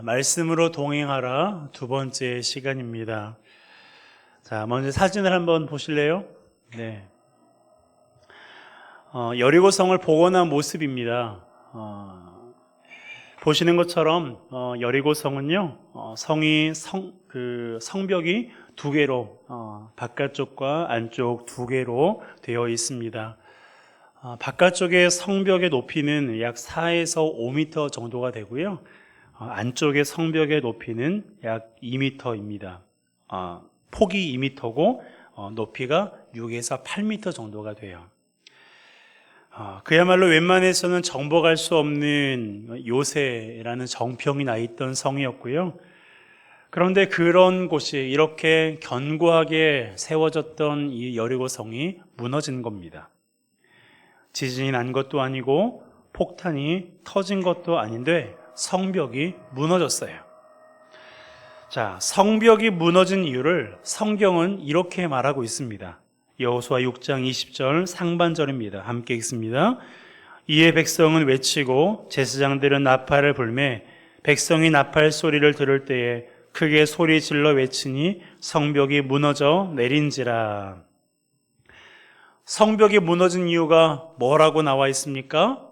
말씀으로 동행하라 두 번째 시간입니다. 자, 먼저 사진을 한번 보실래요? 네. 여리고성을 복원한 모습입니다. 보시는 것처럼 여리고성은요, 성벽이 두 개로 바깥쪽과 안쪽 두 개로 되어 있습니다. 바깥쪽의 성벽의 높이는 약 4에서 5m 정도가 되고요. 안쪽의 성벽의 높이는 약 2m입니다. 폭이 2m고 높이가 6에서 8m 정도가 돼요. 그야말로 웬만해서는 정복할 수 없는 요새라는 정평이 나 있던 성이었고요. 그런데 그런 곳이 이렇게 견고하게 세워졌던 이 여리고성이 무너진 겁니다. 지진이 난 것도 아니고 폭탄이 터진 것도 아닌데 성벽이 무너졌어요. 자, 성벽이 무너진 이유를 성경은 이렇게 말하고 있습니다. 여호수아 6장 20절 상반절입니다. 함께 읽습니다. 이에 백성은 외치고 제사장들은 나팔을 불매 백성이 나팔 소리를 들을 때에 크게 소리 질러 외치니 성벽이 무너져 내린지라. 성벽이 무너진 이유가 뭐라고 나와 있습니까?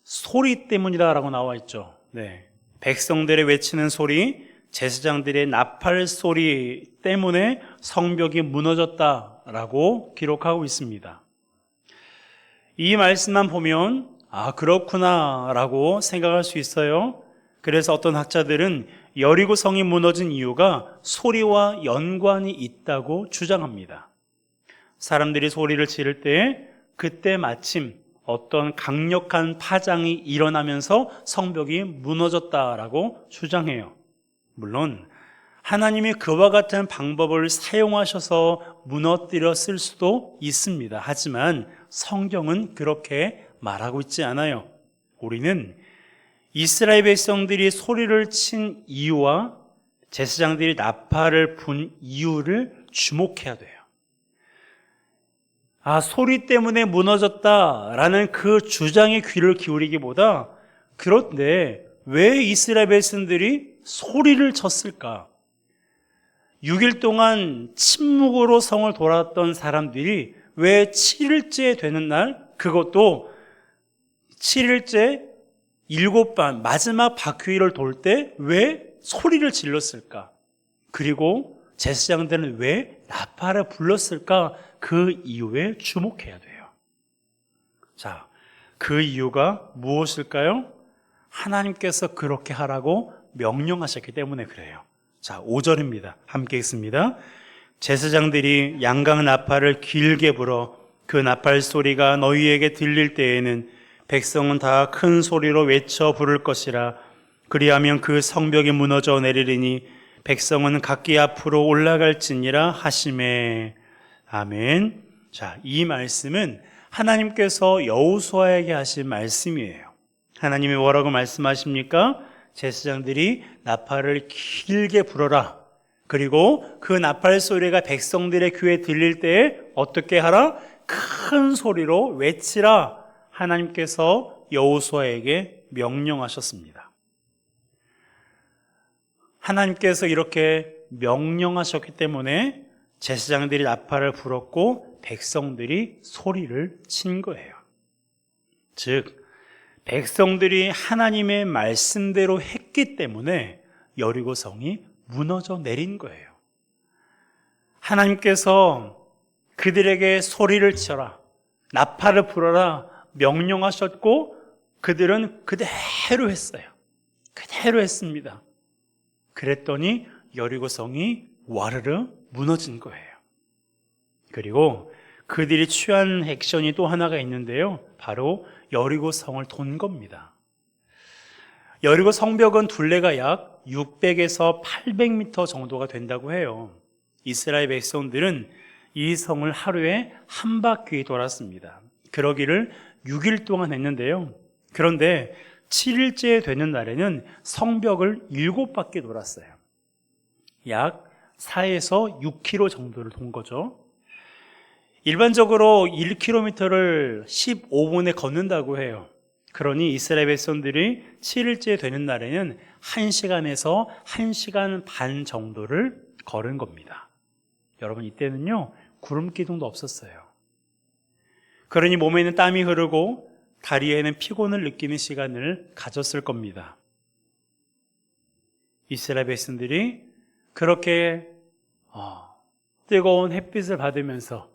소리 때문이다라고 나와 있죠. 네. 백성들의 외치는 소리, 제사장들의 나팔 소리 때문에 성벽이 무너졌다라고 기록하고 있습니다. 이 말씀만 보면 그렇구나라고 생각할 수 있어요. 그래서 어떤 학자들은 여리고성이 무너진 이유가 소리와 연관이 있다고 주장합니다. 사람들이 소리를 지를 때 그때 마침 어떤 강력한 파장이 일어나면서 성벽이 무너졌다라고 주장해요. 물론 하나님이 그와 같은 방법을 사용하셔서 무너뜨렸을 수도 있습니다. 하지만 성경은 그렇게 말하고 있지 않아요. 우리는 이스라엘 백성들이 소리를 친 이유와 제사장들이 나팔을 분 이유를 주목해야 돼요. 소리 때문에 무너졌다라는 그 주장에 귀를 기울이기보다 그런데 왜 이스라엘 백성들이 소리를 쳤을까? 6일 동안 침묵으로 성을 돌았던 사람들이 왜 7일째 되는 날, 그것도 7일째 7번 마지막 바퀴를 돌 때 왜 소리를 질렀을까? 그리고 제사장들은 왜 나팔을 불렀을까? 그 이유에 주목해야 돼요. 자, 그 이유가 무엇일까요? 하나님께서 그렇게 하라고 명령하셨기 때문에 그래요. 자, 5절입니다. 함께 읽습니다. 제사장들이 양각 나팔을 길게 불어 그 나팔 소리가 너희에게 들릴 때에는 백성은 다 큰 소리로 외쳐 부를 것이라. 그리하면 그 성벽이 무너져 내리리니 백성은 각기 앞으로 올라갈지니라 하시매. 아멘. 자, 이 말씀은 하나님께서 여호수아에게 하신 말씀이에요. 하나님이 뭐라고 말씀하십니까? 제사장들이 나팔을 길게 불어라. 그리고 그 나팔 소리가 백성들의 귀에 들릴 때에 어떻게 하라? 큰 소리로 외치라. 하나님께서 여호수아에게 명령하셨습니다. 하나님께서 이렇게 명령하셨기 때문에 제사장들이 나팔을 불었고 백성들이 소리를 친 거예요. 즉, 백성들이 하나님의 말씀대로 했기 때문에 여리고성이 무너져 내린 거예요. 하나님께서 그들에게 소리를 쳐라, 나팔을 불어라 명령하셨고 그들은 그대로 했어요. 그대로 했습니다. 그랬더니 여리고성이 와르르 무너진 거예요. 그리고 그들이 취한 액션이 또 하나가 있는데요. 바로 여리고성을 돈 겁니다. 여리고 성벽은 둘레가 약 600에서 800m 정도가 된다고 해요. 이스라엘 백성들은 이 성을 하루에 한 바퀴 돌았습니다. 그러기를 6일 동안 했는데요. 그런데 7일째 되는 날에는 성벽을 7바퀴 돌았어요. 약 4에서 6km 정도를 돈 거죠. 일반적으로 1km를 15분에 걷는다고 해요. 그러니 이스라엘 백성들이 7일째 되는 날에는 1시간에서 1시간 반 정도를 걸은 겁니다. 여러분, 이때는요 구름 기둥도 없었어요. 그러니 몸에는 땀이 흐르고 다리에는 피곤을 느끼는 시간을 가졌을 겁니다. 이스라엘 백성들이 그렇게 뜨거운 햇빛을 받으면서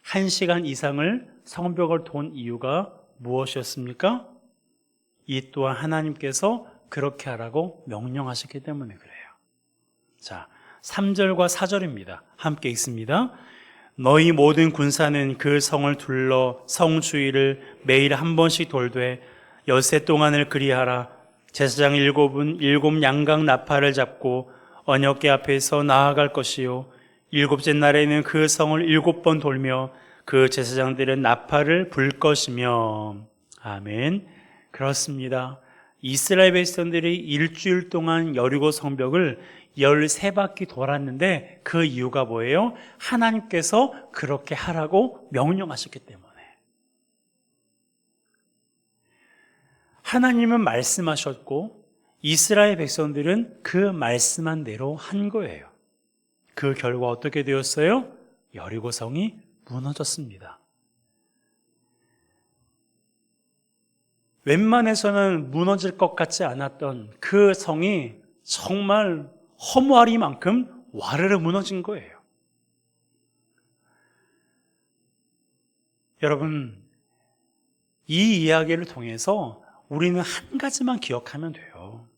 1시간 이상을 성벽을 돈 이유가 무엇이었습니까? 이 또한 하나님께서 그렇게 하라고 명령하셨기 때문에 그래요. 자, 3절과 4절입니다. 함께 읽습니다. 너희 모든 군사는 그 성을 둘러 성 주위를 매일 한 번씩 돌되 엿새 동안을 그리하라. 제사장 7은 7 양각 나팔을 잡고 언약궤 앞에서 나아갈 것이요 7째 날에는 그 성을 7번 돌며 그 제사장들은 나팔을 불 것이며. 아멘. 그렇습니다. 이스라엘 백성들이 일주일 동안 여리고 성벽을 13바퀴 돌았는데 그 이유가 뭐예요? 하나님께서 그렇게 하라고 명령하셨기 때문에. 하나님은 말씀하셨고 이스라엘 백성들은 그 말씀한 대로 한 거예요. 그 결과 어떻게 되었어요? 여리고성이 무너졌습니다. 웬만해서는 무너질 것 같지 않았던 그 성이 정말 허무하리만큼 와르르 무너진 거예요. 여러분, 이 이야기를 통해서 우리는 한 가지만 기억하면 돼요.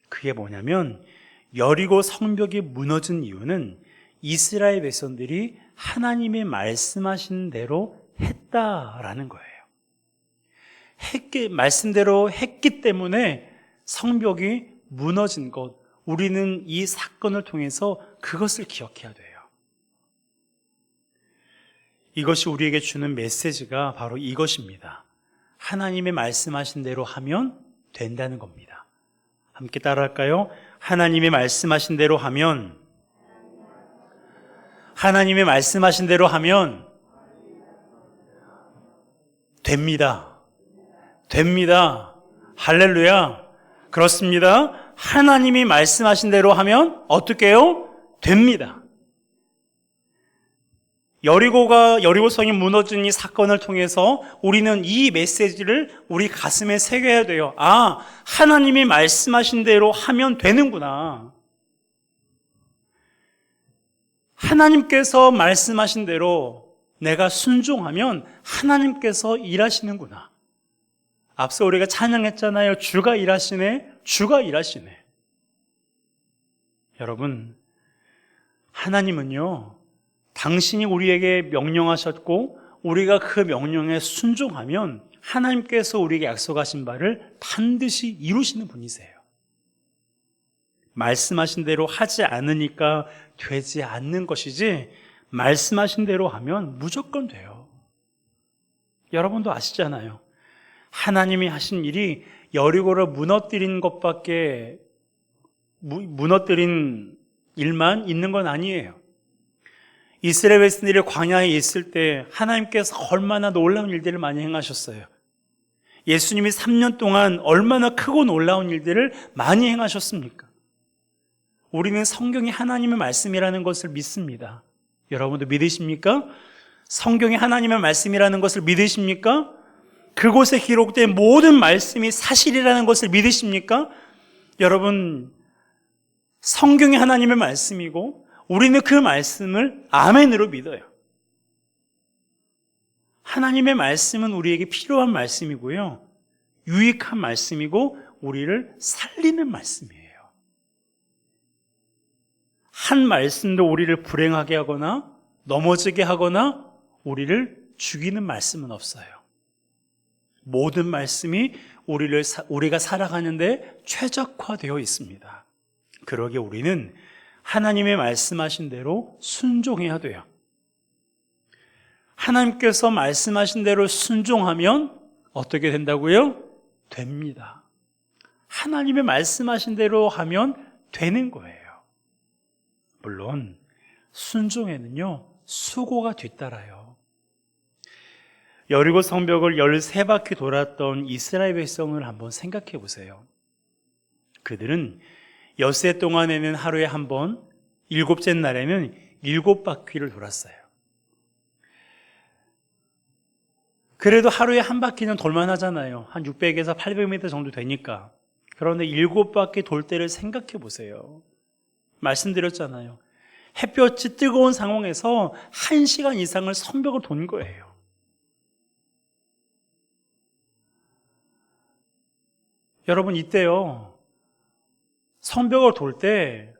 그게 뭐냐면 여리고 성벽이 무너진 이유는 이스라엘 백성들이 하나님이 말씀하신 대로 했다라는 거예요. 말씀대로 했기 때문에 성벽이 무너진 것, 우리는 이 사건을 통해서 그것을 기억해야 돼요. 이것이 우리에게 주는 메시지가 바로 이것입니다. 하나님의 말씀하신 대로 하면 된다는 겁니다. 함께 따라할까요? 하나님의 말씀하신 대로 하면, 하나님의 말씀하신 대로 하면 됩니다. 됩니다. 할렐루야. 그렇습니다. 하나님이 말씀하신 대로 하면 어떻게 해요? 됩니다. 여리고성이 무너진 이 사건을 통해서 우리는 이 메시지를 우리 가슴에 새겨야 돼요. 아, 하나님이 말씀하신 대로 하면 되는구나. 하나님께서 말씀하신 대로 내가 순종하면 하나님께서 일하시는구나. 앞서 우리가 찬양했잖아요. 주가 일하시네. 주가 일하시네. 여러분, 하나님은요, 당신이 우리에게 명령하셨고 우리가 그 명령에 순종하면 하나님께서 우리에게 약속하신 바를 반드시 이루시는 분이세요. 말씀하신 대로 하지 않으니까 되지 않는 것이지, 말씀하신 대로 하면 무조건 돼요. 여러분도 아시잖아요. 하나님이 하신 일이 여리고를 무너뜨린 일만 있는 건 아니에요. 이스라엘 백성들이 광야에 있을 때 하나님께서 얼마나 놀라운 일들을 많이 행하셨어요. 예수님이 3년 동안 얼마나 크고 놀라운 일들을 많이 행하셨습니까? 우리는 성경이 하나님의 말씀이라는 것을 믿습니다. 여러분도 믿으십니까? 성경이 하나님의 말씀이라는 것을 믿으십니까? 그곳에 기록된 모든 말씀이 사실이라는 것을 믿으십니까? 여러분, 성경이 하나님의 말씀이고 우리는 그 말씀을 아멘으로 믿어요. 하나님의 말씀은 우리에게 필요한 말씀이고요, 유익한 말씀이고 우리를 살리는 말씀이에요. 한 말씀도 우리를 불행하게 하거나 넘어지게 하거나 우리를 죽이는 말씀은 없어요. 모든 말씀이 우리가 살아가는데 최적화되어 있습니다. 그러기에 우리는 하나님의 말씀하신 대로 순종해야 돼요. 하나님께서 말씀하신 대로 순종하면 어떻게 된다고요? 됩니다. 하나님의 말씀하신 대로 하면 되는 거예요. 물론 순종에는요 수고가 뒤따라요. 여리고 성벽을 13바퀴 돌았던 이스라엘 백성을 한번 생각해 보세요. 그들은 엿새 동안에는 하루에 한 번, 일곱째 날에는 7바퀴를 돌았어요. 그래도 하루에 한 바퀴는 돌만 하잖아요. 한 600에서 800m 정도 되니까. 그런데 7바퀴 돌 때를 생각해 보세요. 말씀드렸잖아요. 햇볕이 뜨거운 상황에서 1시간 이상을 성벽을 돈 거예요. 여러분, 이때요, 성벽을 돌 때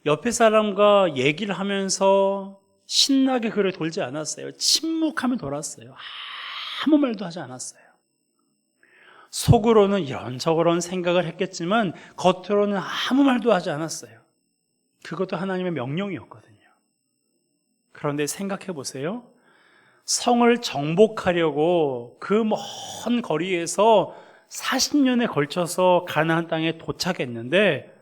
옆에 사람과 얘기를 하면서 신나게 그를 돌지 않았어요. 침묵하며 돌았어요. 아무 말도 하지 않았어요. 속으로는 이런저런 생각을 했겠지만 겉으로는 아무 말도 하지 않았어요. 그것도 하나님의 명령이었거든요. 그런데 생각해 보세요. 성을 정복하려고 그 먼 거리에서 40년에 걸쳐서 가나안 땅에 도착했는데,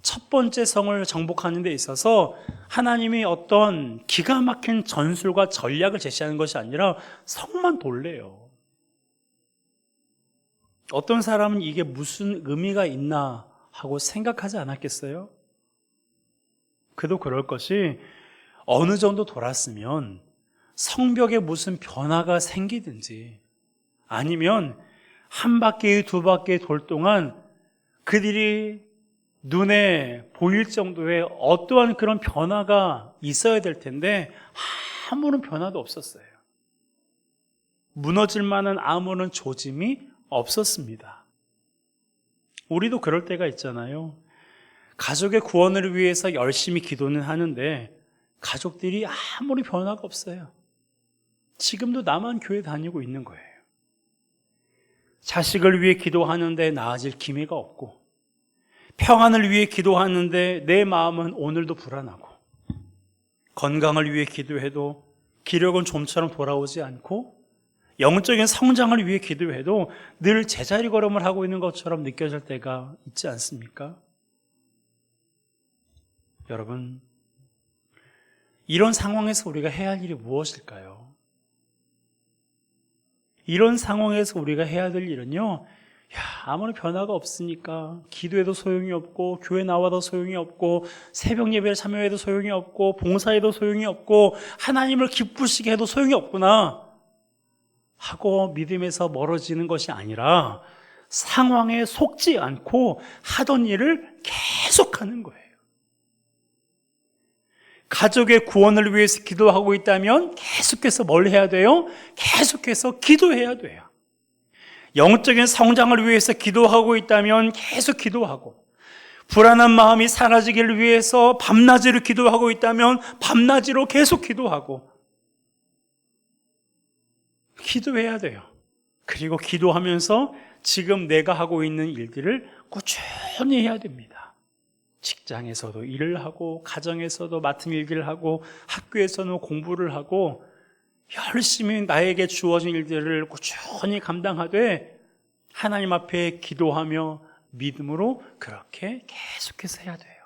첫 번째 성을 정복하는 데 있어서 하나님이 어떤 기가 막힌 전술과 전략을 제시하는 것이 아니라 성만 돌래요. 어떤 사람은 이게 무슨 의미가 있나 하고 생각하지 않았겠어요? 그도 그럴 것이, 어느 정도 돌았으면 성벽에 무슨 변화가 생기든지, 아니면 한 바퀴, 두 바퀴 돌 동안 그들이 눈에 보일 정도의 어떠한 그런 변화가 있어야 될 텐데 아무런 변화도 없었어요. 무너질 만한 아무런 조짐이 없었습니다. 우리도 그럴 때가 있잖아요. 가족의 구원을 위해서 열심히 기도는 하는데 가족들이 아무리 변화가 없어요. 지금도 나만 교회 다니고 있는 거예요. 자식을 위해 기도하는데 나아질 기미가 없고, 평안을 위해 기도하는데 내 마음은 오늘도 불안하고, 건강을 위해 기도해도 기력은 좀처럼 돌아오지 않고, 영적인 성장을 위해 기도해도 늘 제자리 걸음을 하고 있는 것처럼 느껴질 때가 있지 않습니까? 여러분, 이런 상황에서 우리가 해야 할 일이 무엇일까요? 이런 상황에서 우리가 해야 될 일은요, 아무런 변화가 없으니까 기도해도 소용이 없고, 교회 나와도 소용이 없고, 새벽 예배를 참여해도 소용이 없고, 봉사해도 소용이 없고, 하나님을 기쁘시게 해도 소용이 없구나 하고 믿음에서 멀어지는 것이 아니라 상황에 속지 않고 하던 일을 계속하는 거예요. 가족의 구원을 위해서 기도하고 있다면 계속해서 뭘 해야 돼요? 계속해서 기도해야 돼요. 영적인 성장을 위해서 기도하고 있다면 계속 기도하고, 불안한 마음이 사라지기를 위해서 밤낮으로 기도하고 있다면 밤낮으로 계속 기도하고, 기도해야 돼요. 그리고 기도하면서 지금 내가 하고 있는 일들을 꾸준히 해야 됩니다. 직장에서도 일을 하고, 가정에서도 맡은 일들을 하고, 학교에서는 공부를 하고, 열심히 나에게 주어진 일들을 꾸준히 감당하되 하나님 앞에 기도하며 믿음으로 그렇게 계속해서 해야 돼요.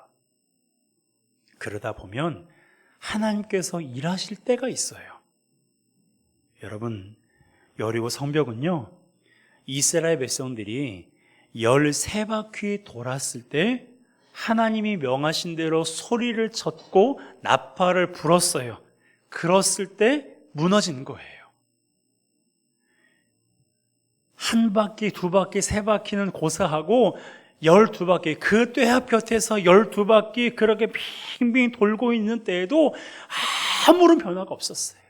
그러다 보면 하나님께서 일하실 때가 있어요. 여러분, 여리고 성벽은요, 이스라엘 백성들이 13바퀴 돌았을 때 하나님이 명하신 대로 소리를 쳤고 나팔을 불었어요. 그랬을 때 무너진 거예요. 한 바퀴, 두 바퀴, 세 바퀴는 고사하고 12바퀴, 그 떼합 곁에서 12바퀴 그렇게 빙빙 돌고 있는 때에도 아무런 변화가 없었어요.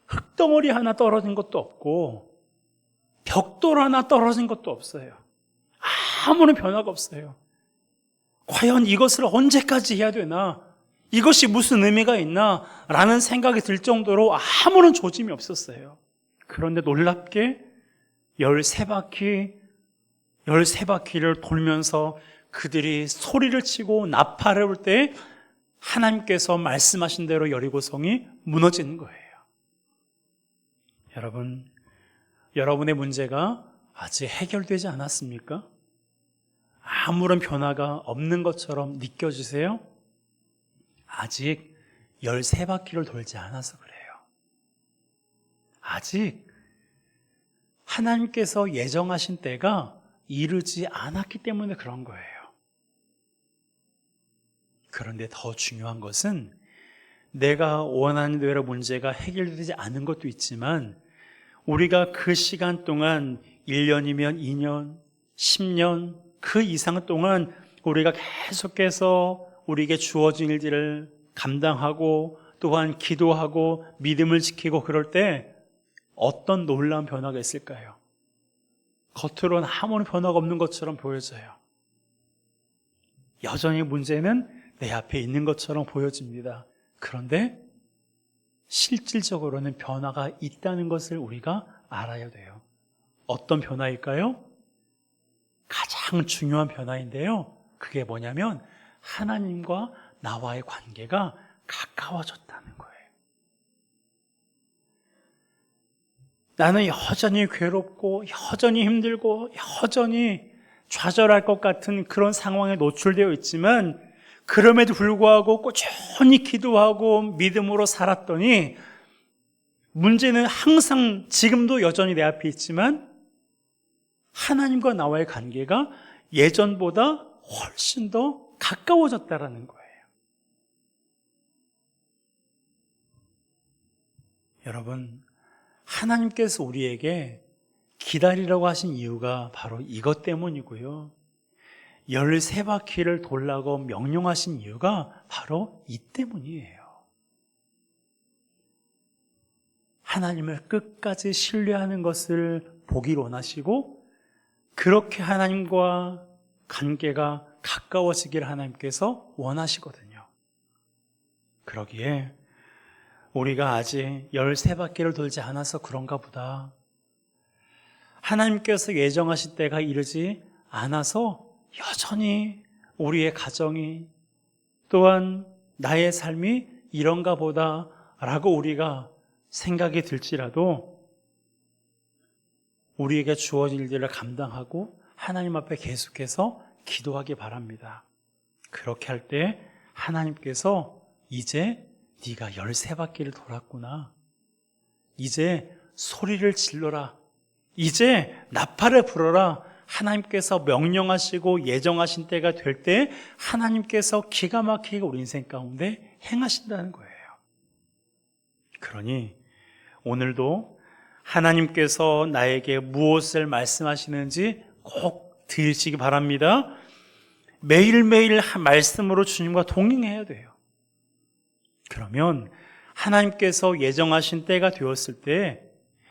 흙덩어리 하나 떨어진 것도 없고 벽돌 하나 떨어진 것도 없어요. 아무런 변화가 없어요. 과연 이것을 언제까지 해야 되나? 이것이 무슨 의미가 있나? 라는 생각이 들 정도로 아무런 조짐이 없었어요. 그런데 놀랍게 13바퀴를 돌면서 그들이 소리를 치고 나팔을 불 때 하나님께서 말씀하신 대로 여리고성이 무너지는 거예요. 여러분, 여러분의 문제가 아직 해결되지 않았습니까? 아무런 변화가 없는 것처럼 느껴지세요? 아직 13바퀴를 돌지 않아서 그래요. 아직 하나님께서 예정하신 때가 이르지 않았기 때문에 그런 거예요. 그런데 더 중요한 것은 내가 원하는 대로 문제가 해결되지 않은 것도 있지만 우리가 그 시간 동안 1년이면 2년, 10년 그 이상 동안 우리가 계속해서 우리에게 주어진 일들을 감당하고 또한 기도하고 믿음을 지키고 그럴 때 어떤 놀라운 변화가 있을까요? 겉으로는 아무런 변화가 없는 것처럼 보여져요. 여전히 문제는 내 앞에 있는 것처럼 보여집니다. 그런데 실질적으로는 변화가 있다는 것을 우리가 알아야 돼요. 어떤 변화일까요? 가장 중요한 변화인데요. 그게 뭐냐면 하나님과 나와의 관계가 가까워졌다는 거예요. 나는 여전히 괴롭고 여전히 힘들고 여전히 좌절할 것 같은 그런 상황에 노출되어 있지만 그럼에도 불구하고 꾸준히 기도하고 믿음으로 살았더니 문제는 항상 지금도 여전히 내 앞에 있지만 하나님과 나와의 관계가 예전보다 훨씬 더 가까워졌다라는 거예요. 여러분, 하나님께서 우리에게 기다리라고 하신 이유가 바로 이것 때문이고요. 13바퀴를 돌라고 명령하신 이유가 바로 이 때문이에요. 하나님을 끝까지 신뢰하는 것을 보기를 원하시고 그렇게 하나님과 관계가 가까워지기를 하나님께서 원하시거든요. 그러기에 우리가 아직 13바퀴를 돌지 않아서 그런가 보다. 하나님께서 예정하신 때가 이르지 않아서 여전히 우리의 가정이 또한 나의 삶이 이런가 보다 라고 우리가 생각이 들지라도 우리에게 주어진 일들을 감당하고 하나님 앞에 계속해서 기도하기 바랍니다. 그렇게 할 때 하나님께서 이제 네가 13바퀴를 돌았구나. 이제 소리를 질러라. 이제 나팔을 불어라. 하나님께서 명령하시고 예정하신 때가 될 때 하나님께서 기가 막히게 우리 인생 가운데 행하신다는 거예요. 그러니 오늘도 하나님께서 나에게 무엇을 말씀하시는지 꼭 들으시기 바랍니다. 매일매일 말씀으로 주님과 동행해야 돼요. 그러면 하나님께서 예정하신 때가 되었을 때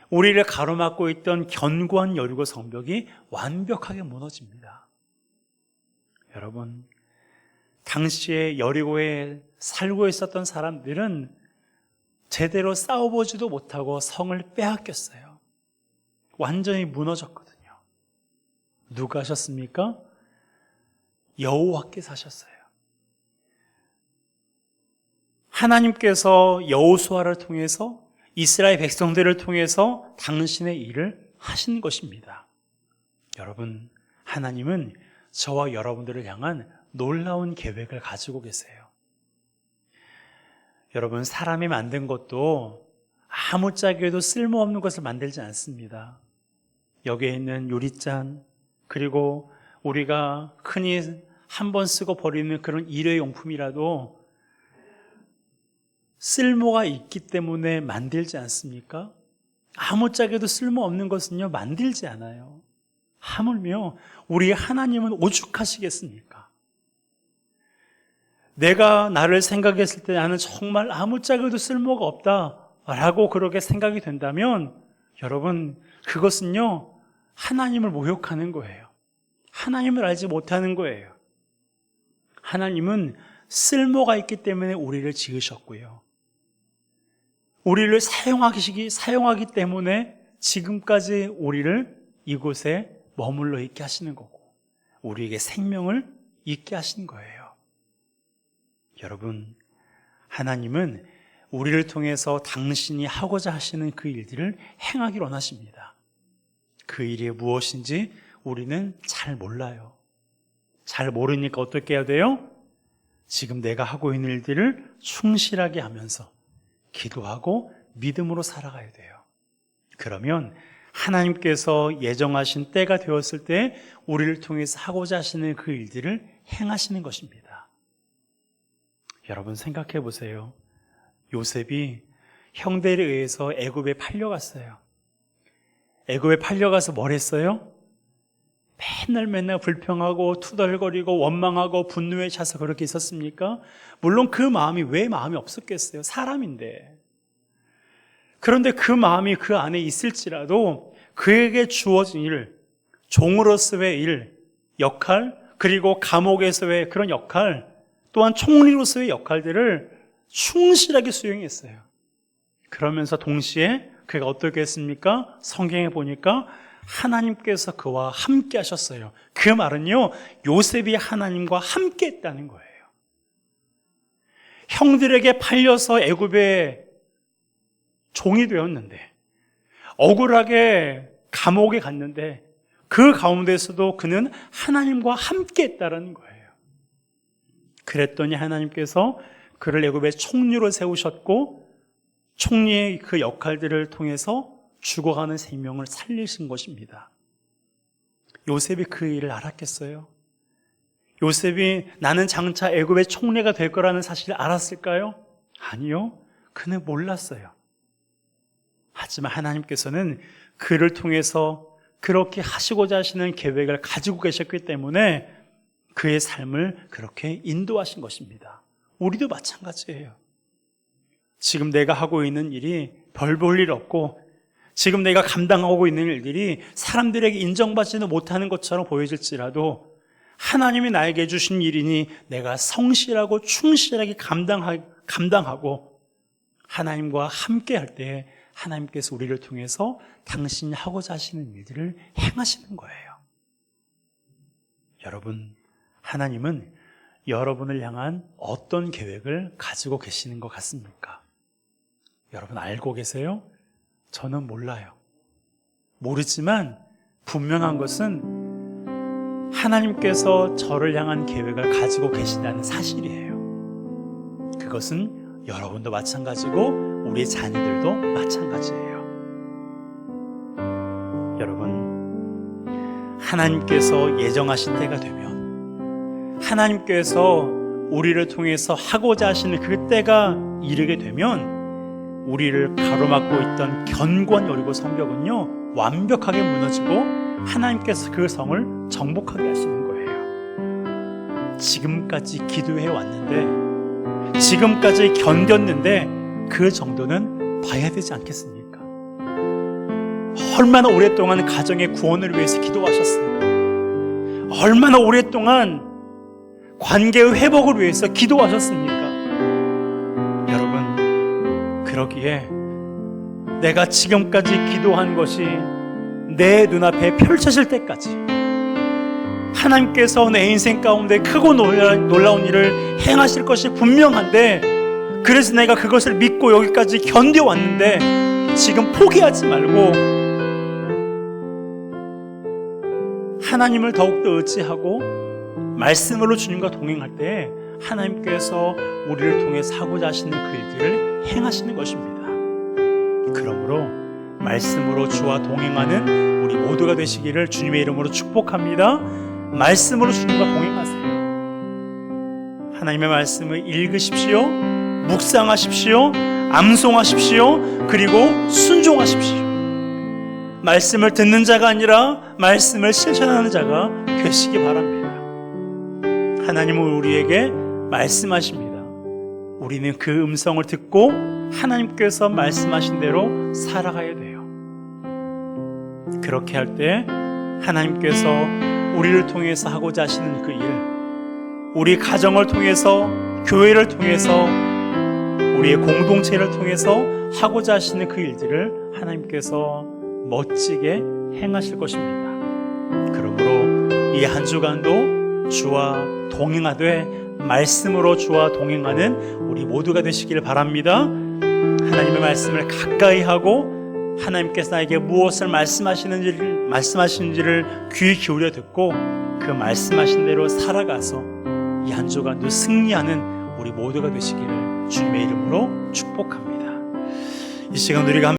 우리를 가로막고 있던 견고한 여리고 성벽이 완벽하게 무너집니다. 여러분, 당시에 여리고에 살고 있었던 사람들은 제대로 싸워보지도 못하고 성을 빼앗겼어요. 완전히 무너졌거든요. 누가 하셨습니까? 여호와께서 하셨어요. 하나님께서 여호수아를 통해서 이스라엘 백성들을 통해서 당신의 일을 하신 것입니다. 여러분, 하나님은 저와 여러분들을 향한 놀라운 계획을 가지고 계세요. 여러분, 사람이 만든 것도 아무짝에도 쓸모없는 것을 만들지 않습니다. 여기에 있는 유리잔, 그리고 우리가 흔히 한 번 쓰고 버리는 그런 일회용품이라도 쓸모가 있기 때문에 만들지 않습니까? 아무짝에도 쓸모없는 것은요, 만들지 않아요. 하물며 우리 하나님은 오죽하시겠습니까? 내가 나를 생각했을 때 나는 정말 아무짝에도 쓸모가 없다라고 그렇게 생각이 된다면 여러분, 그것은요, 하나님을 모욕하는 거예요. 하나님을 알지 못하는 거예요. 하나님은 쓸모가 있기 때문에 우리를 지으셨고요. 우리를 사용하기 때문에 지금까지 우리를 이곳에 머물러 있게 하시는 거고 우리에게 생명을 있게 하시는 거예요. 여러분, 하나님은 우리를 통해서 당신이 하고자 하시는 그 일들을 행하기를 원하십니다. 그 일이 무엇인지 우리는 잘 몰라요. 잘 모르니까 어떻게 해야 돼요? 지금 내가 하고 있는 일들을 충실하게 하면서 기도하고 믿음으로 살아가야 돼요. 그러면 하나님께서 예정하신 때가 되었을 때 우리를 통해서 하고자 하시는 그 일들을 행하시는 것입니다. 여러분 생각해 보세요. 요셉이 형들에 의해서 애굽에 팔려갔어요. 애굽에 팔려가서 뭘 했어요? 맨날 불평하고 투덜거리고 원망하고 분노에 차서 그렇게 있었습니까? 물론 그 마음이 왜 마음이 없었겠어요? 사람인데. 그런데 그 마음이 그 안에 있을지라도 그에게 주어진 일, 종으로서의 일, 역할, 그리고 감옥에서의 그런 역할, 또한 총리로서의 역할들을 충실하게 수행했어요. 그러면서 동시에 그가 어떻게 했습니까? 성경에 보니까 하나님께서 그와 함께 하셨어요. 그 말은요, 요셉이 하나님과 함께 했다는 거예요. 형들에게 팔려서 애굽의 종이 되었는데, 억울하게 감옥에 갔는데, 그 가운데서도 그는 하나님과 함께 했다는 거예요. 그랬더니 하나님께서 그를 애굽의 총리로 세우셨고, 총리의 그 역할들을 통해서 죽어가는 생명을 살리신 것입니다. 요셉이 그 일을 알았겠어요? 요셉이 나는 장차 애굽의 총리가 될 거라는 사실을 알았을까요? 아니요. 그는 몰랐어요. 하지만 하나님께서는 그를 통해서 그렇게 하시고자 하시는 계획을 가지고 계셨기 때문에 그의 삶을 그렇게 인도하신 것입니다. 우리도 마찬가지예요. 지금 내가 하고 있는 일이 별 볼 일 없고 지금 내가 감당하고 있는 일들이 사람들에게 인정받지는 못하는 것처럼 보여질지라도 하나님이 나에게 주신 일이니 내가 성실하고 충실하게 감당하고 하나님과 함께 할 때 하나님께서 우리를 통해서 당신이 하고자 하시는 일들을 행하시는 거예요. 여러분, 하나님은 여러분을 향한 어떤 계획을 가지고 계시는 것 같습니까? 여러분 알고 계세요? 저는 몰라요. 모르지만 분명한 것은 하나님께서 저를 향한 계획을 가지고 계신다는 사실이에요. 그것은 여러분도 마찬가지고 우리 자녀들도 마찬가지예요. 여러분, 하나님께서 예정하신 때가 되면, 하나님께서 우리를 통해서 하고자 하시는 그 때가 이르게 되면 우리를 가로막고 있던 견고한 여리고 성벽은요 완벽하게 무너지고 하나님께서 그 성을 정복하게 하시는 거예요. 지금까지 기도해 왔는데, 지금까지 견뎠는데 그 정도는 봐야 되지 않겠습니까? 얼마나 오랫동안 가정의 구원을 위해서 기도하셨어요? 얼마나 오랫동안 관계의 회복을 위해서 기도하셨습니까? 그러기에 내가 지금까지 기도한 것이 내 눈앞에 펼쳐질 때까지 하나님께서 내 인생 가운데 크고 놀라운 일을 행하실 것이 분명한데, 그래서 내가 그것을 믿고 여기까지 견뎌왔는데 지금 포기하지 말고 하나님을 더욱더 의지하고 말씀으로 주님과 동행할 때 하나님께서 우리를 통해서 하고자 하시는 그 일들을 행하시는 것입니다. 그러므로 말씀으로 주와 동행하는 우리 모두가 되시기를 주님의 이름으로 축복합니다. 말씀으로 주님과 동행하세요. 하나님의 말씀을 읽으십시오, 묵상하십시오, 암송하십시오, 그리고 순종하십시오. 말씀을 듣는 자가 아니라 말씀을 실천하는 자가 되시기 바랍니다. 하나님은 우리에게 말씀하십니다. 우리는 그 음성을 듣고 하나님께서 말씀하신 대로 살아가야 돼요. 그렇게 할 때 하나님께서 우리를 통해서 하고자 하시는 그 일, 우리 가정을 통해서, 교회를 통해서, 우리의 공동체를 통해서 하고자 하시는 그 일들을 하나님께서 멋지게 행하실 것입니다. 그러므로 이 한 주간도 주와 동행하되 말씀으로 주와 동행하는 우리 모두가 되시기를 바랍니다. 하나님의 말씀을 가까이 하고 하나님께서 나에게 무엇을 말씀하시는지를 귀 기울여 듣고 그 말씀하신 대로 살아가서 이 한 주간도 승리하는 우리 모두가 되시기를 주님의 이름으로 축복합니다. 이 시간 우리가